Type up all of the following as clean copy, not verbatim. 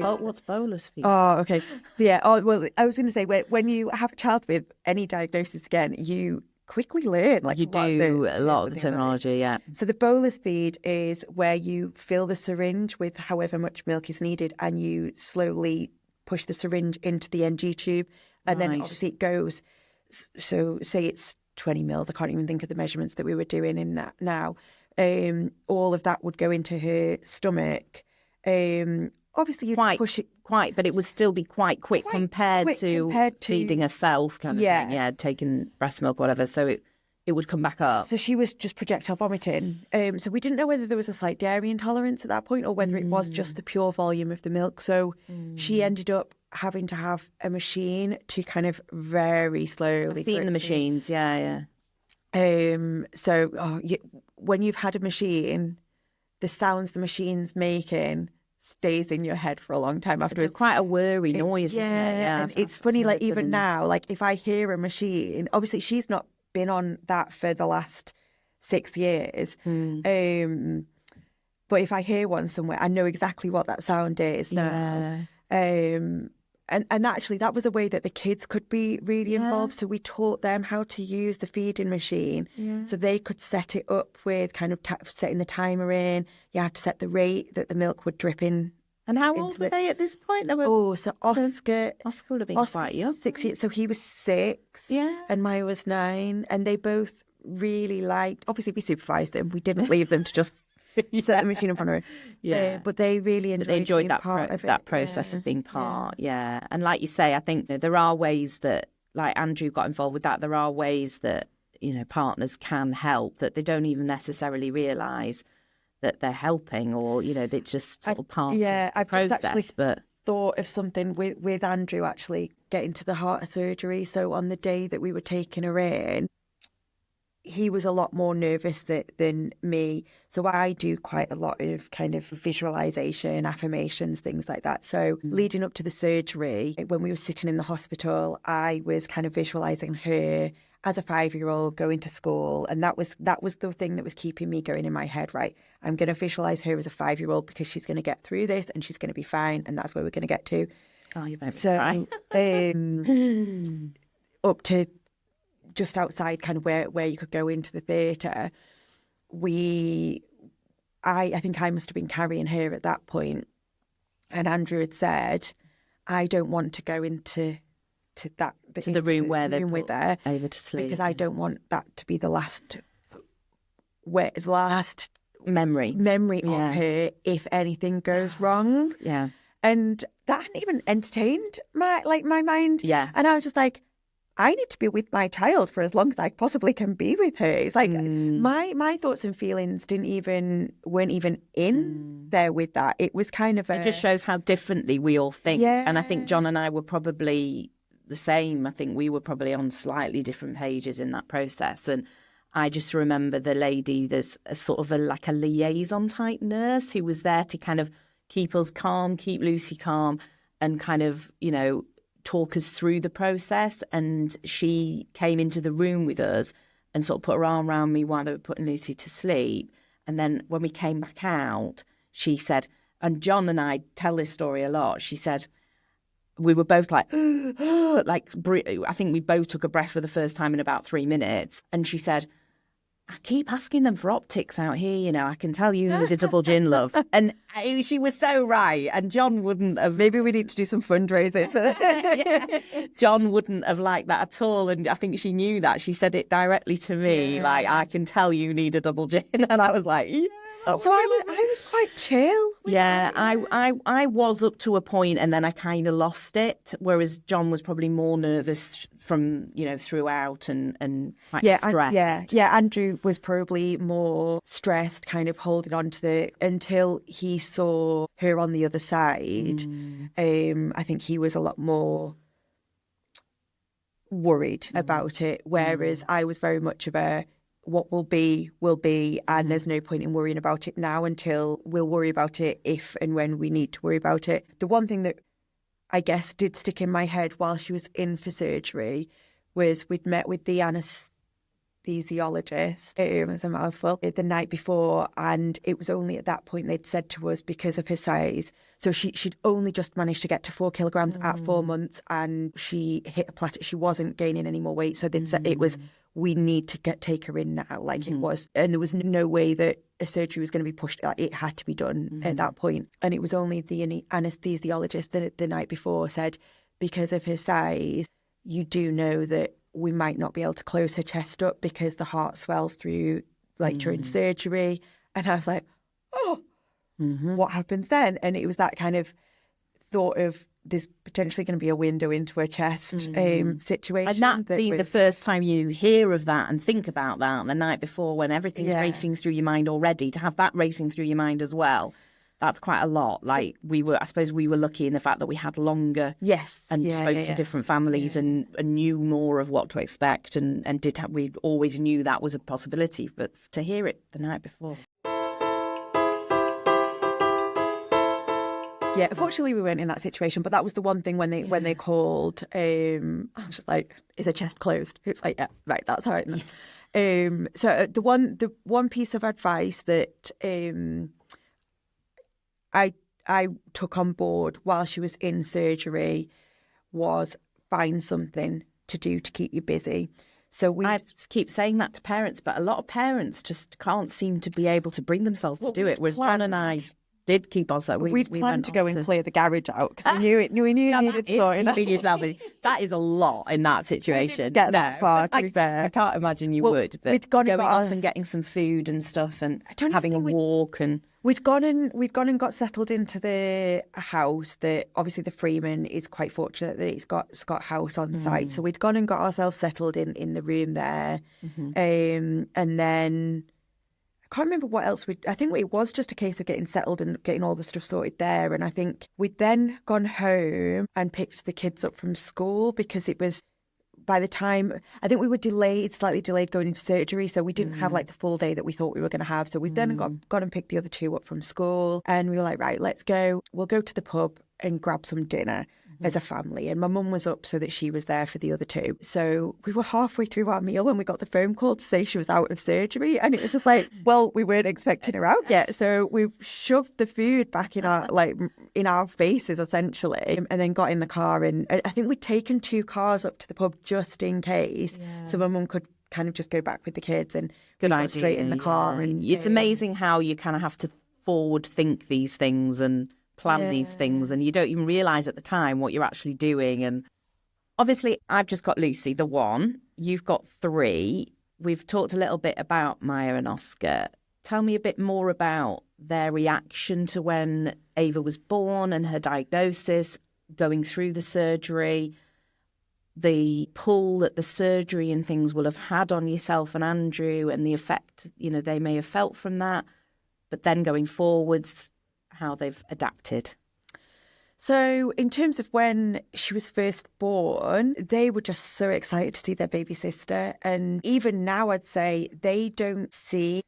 what's bolus feed? Oh, okay. So yeah. Oh, well, I was going to say when you have a child with any diagnosis again, you quickly learn You do a lot of the terminology, yeah. So the bolus feed is where you fill the syringe with however much milk is needed, and you slowly push the syringe into the NG tube, and then obviously it goes. So say it's 20 mils. I can't even think of the measurements that we were doing in that now. All of that would go into her stomach. Obviously, you'd push it but it would still be quite quick compared to feeding herself, kind of thing. Yeah, taking breast milk, whatever. So it would come back up. So she was just projectile vomiting. So we didn't know whether there was a slight dairy intolerance at that point or whether it was just the pure volume of the milk. So she ended up having to have a machine to kind of very slowly. I've seen the machines, yeah. So when you've had a machine, the sounds the machine's making stays in your head for a long time afterwards. It's quite a whirry noise, isn't it? Yeah, and it's funny, like even now, like if I hear a machine, obviously she's not been on that for the last 6 years, but if I hear one somewhere, I know exactly what that sound is now. And actually, that was a way that the kids could be really involved. So we taught them how to use the feeding machine so they could set it up with kind of setting the timer in. You had to set the rate that the milk would drip in. And how old were they at this point? They were... so Oscar would have been quite young. 6 years. So he was 6 and Maya was 9. And they both really liked, obviously we supervised them. We didn't leave them to just set the machine up on her own. But they really enjoyed that part of that process of being part. And like you say, I think there are ways that, like Andrew got involved with that, there are ways that, partners can help that they don't even necessarily realise that they're helping, or, they're just sort of part of the process. I've just actually thought of something with Andrew actually getting to the heart surgery. So on the day that we were taking her in, he was a lot more nervous than me. So I do quite a lot of kind of visualization, affirmations, things like that. So leading up to the surgery, when we were sitting in the hospital, I was kind of visualizing her as a 5-year-old going to school. And that was the thing that was keeping me going in my head, right? I'm going to visualize her as a 5-year-old because she's going to get through this and she's going to be fine. And that's where we're going to get to. Oh, you made me cry. Up to just outside kind of where you could go into the theatre, I think I must have been carrying her at that point, and Andrew had said, I don't want to go into the room where they're with her over to sleep, because I don't want that to be the last memory of her if anything goes wrong. And that hadn't even entertained my mind. And I was just like, I need to be with my child for as long as I possibly can be with her. It's like my thoughts and feelings weren't even in there with that. It was kind of it just shows how differently we all think. And I think John and I were probably the same. I think we were probably on slightly different pages in that process. And I just remember the lady, there's a sort of like a liaison type nurse who was there to kind of keep us calm, keep Lucy calm, and kind of, talk us through the process. And she came into the room with us and sort of put her arm around me while they were putting Lucy to sleep. And then when we came back out, she said, and John and I tell this story a lot, she said, we were both like, I think we both took a breath for the first time in about 3 minutes. And she said, I keep asking them for optics out here, I can tell you need a double gin, love. And she was so right. And John wouldn't have... Maybe we need to do some fundraising for that. John wouldn't have liked that at all. And I think she knew that. She said it directly to me, like, I can tell you need a double gin. And I was like, yeah. So I was quite chill. I was up to a point, and then I kind of lost it. Whereas John was probably more nervous from throughout and quite stressed. Andrew was probably more stressed, kind of holding on to until he saw her on the other side. I think he was a lot more worried about it, whereas I was very much of a what will be, and there's no point in worrying about it now until we'll worry about it if and when we need to worry about it. The one thing that I guess did stick in my head while she was in for surgery was we'd met with the anesthesiologist, it's a mouthful, the night before, and it was only at that point they'd said to us, because of her size, so she'd only just managed to get to 4 kilograms at 4 months, and she hit a plateau. She wasn't gaining any more weight, so they'd said it was, we need to take her in now, like it was, and there was no way that a surgery was going to be pushed. It had to be done at that point. And it was only the anesthesiologist the night before said, because of her size, you do know that we might not be able to close her chest up because the heart swells through, like during surgery. And I was like, oh, what happens then? And it was that kind of thought of, there's potentially going to be a window into her chest situation. And that being the first time you hear of that and think about that the night before, when everything's racing through your mind already, to have that racing through your mind as well, that's quite a lot. Like I suppose we were lucky in the fact that we had longer and spoke to different families and knew more of what to expect and we always knew that was a possibility. But to hear it the night before. Yeah, unfortunately we weren't in that situation, but that was the one thing when they called, I was just like, is her chest closed? It's like, yeah, right, that's all right then. So the one piece of advice that I took on board while she was in surgery was find something to do to keep you busy. So I keep saying that to parents, but a lot of parents just can't seem to be able to bring themselves to do it, whereas John and I did keep ourselves. We planned to go and clear the garage out because we knew we needed sorting. That is a lot in that situation. Get that far, to be fair. I can't imagine you would. But going off and getting some food and stuff and having a walk and. We'd gone and got settled into the house. That obviously the Freeman is quite fortunate that it's got house on site. So we'd gone and got ourselves settled in the room there, and then. I can't remember what else I think it was just a case of getting settled and getting all the stuff sorted there. And I think we'd then gone home and picked the kids up from school because it was, by the time, I think we were slightly delayed going into surgery. So we didn't have like the full day that we thought we were going to have. So we've then gone and picked the other 2 up from school. And we were like, right, let's go. We'll go to the pub and grab some dinner as a family. And my mum was up so that she was there for the other 2. So we were halfway through our meal when we got the phone call to say she was out of surgery. And it was just like, well, we weren't expecting her out yet. So we shoved the food back in our faces, essentially, and then got in the car. And I think we'd taken 2 cars up to the pub just in case. So my mum could kind of just go back with the kids and got straight in the car. And it's amazing how you kind of have to forward think these things and plan these things, and you don't even realise at the time what you're actually doing. And obviously I've just got Lucy, the 1. You've got 3. We've talked a little bit about Maya and Oscar. Tell me a bit more about their reaction to when Ava was born and her diagnosis, going through the surgery, the pull that the surgery and things will have had on yourself and Andrew, and the effect they may have felt from that, but then going forwards, how they've adapted. So in terms of when she was first born, they were just so excited to see their baby sister. And even now, I'd say they don't see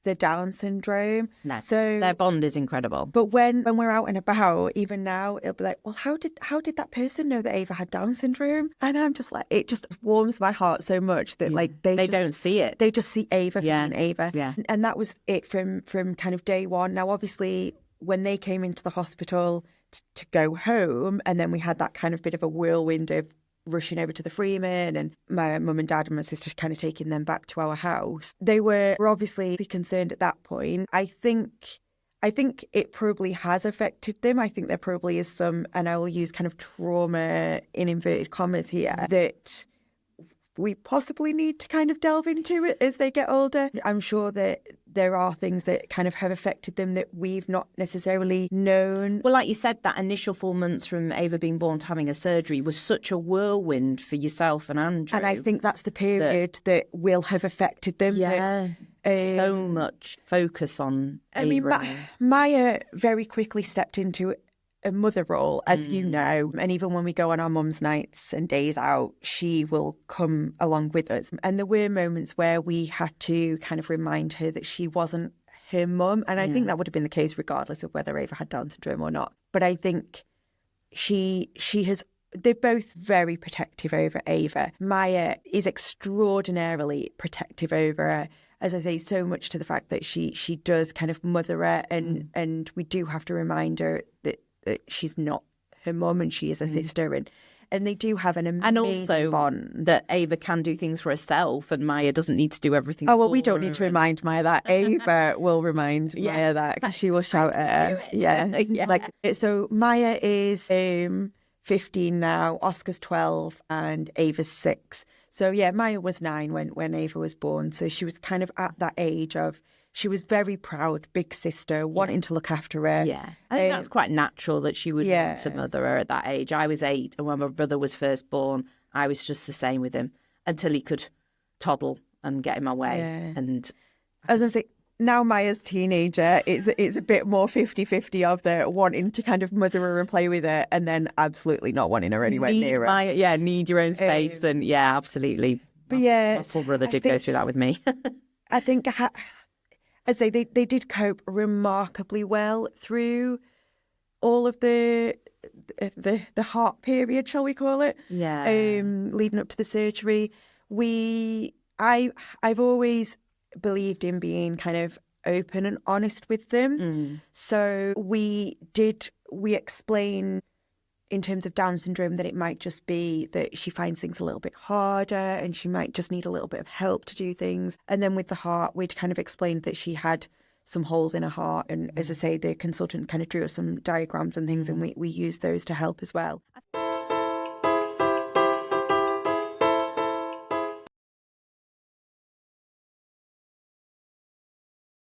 the Down syndrome. No, so their bond is incredible. But when we're out and about, even now, it'll be like, well, how did that person know that Ava had Down syndrome? And I'm just like, it just warms my heart so much that like they don't see it. They just see Ava being Ava. Yeah. And that was it from kind of day one. Now, obviously, when they came into the hospital to go home, and then we had that kind of bit of a whirlwind of rushing over to the Freeman and my mum and dad and my sister kind of taking them back to our house. They were obviously concerned at that point. I think it probably has affected them. I think there probably is some, and I will use kind of trauma in inverted commas here, that we possibly need to kind of delve into it as they get older. I'm sure that there are things that kind of have affected them that we've not necessarily known. Well, like you said, that initial 4 months from Ava being born to having a surgery was such a whirlwind for yourself and Andrew. And I think that's the period that will have affected them. Yeah. So much focus on Ava. I mean, Maya very quickly stepped into a mother role, as you know, and even when we go on our mum's nights and days out, she will come along with us. And there were moments where we had to kind of remind her that she wasn't her mum, and I think that would have been the case regardless of whether Ava had Down syndrome or not. But I think she has they're both very protective over Ava. Maya is extraordinarily protective over her. As I say, so much to the fact that she does kind of mother her, and we do have to remind her that she's not her mum and she is a sister, and they do have an amazing and also bond. That Ava can do things for herself, and Maya doesn't need to do everything. Oh, well, we don't need to remind Maya that. Ava will remind Maya that, because she will shout at her. Yeah. Like, so Maya is 15 now, Oscar's 12, and Ava's 6. So yeah, Maya was 9 when Ava was born. So she was kind of at that age of, she was very proud, big sister, wanting to look after her. Yeah, I think that's quite natural that she would want to mother her at that age. I was 8, and when my brother was first born, I was just the same with him until he could toddle and get in my way. Yeah. And as I say, now Maya's teenager, it's a bit more 50-50 of the wanting to kind of mother her and play with her, and then absolutely not wanting her anywhere near her. Need your own space, and absolutely. But yeah, my full brother did go through that with me. I think I'd say they did cope remarkably well through all of the heart period, shall we call it? Yeah. Leading up to the surgery, I've always believed in being kind of open and honest with them. So we explain in terms of Down syndrome that it might just be that she finds things a little bit harder and she might just need a little bit of help to do things. And then with the heart, we'd kind of explained that she had some holes in her heart. And as I say, the consultant kind of drew us some diagrams and things, and we used those to help as well.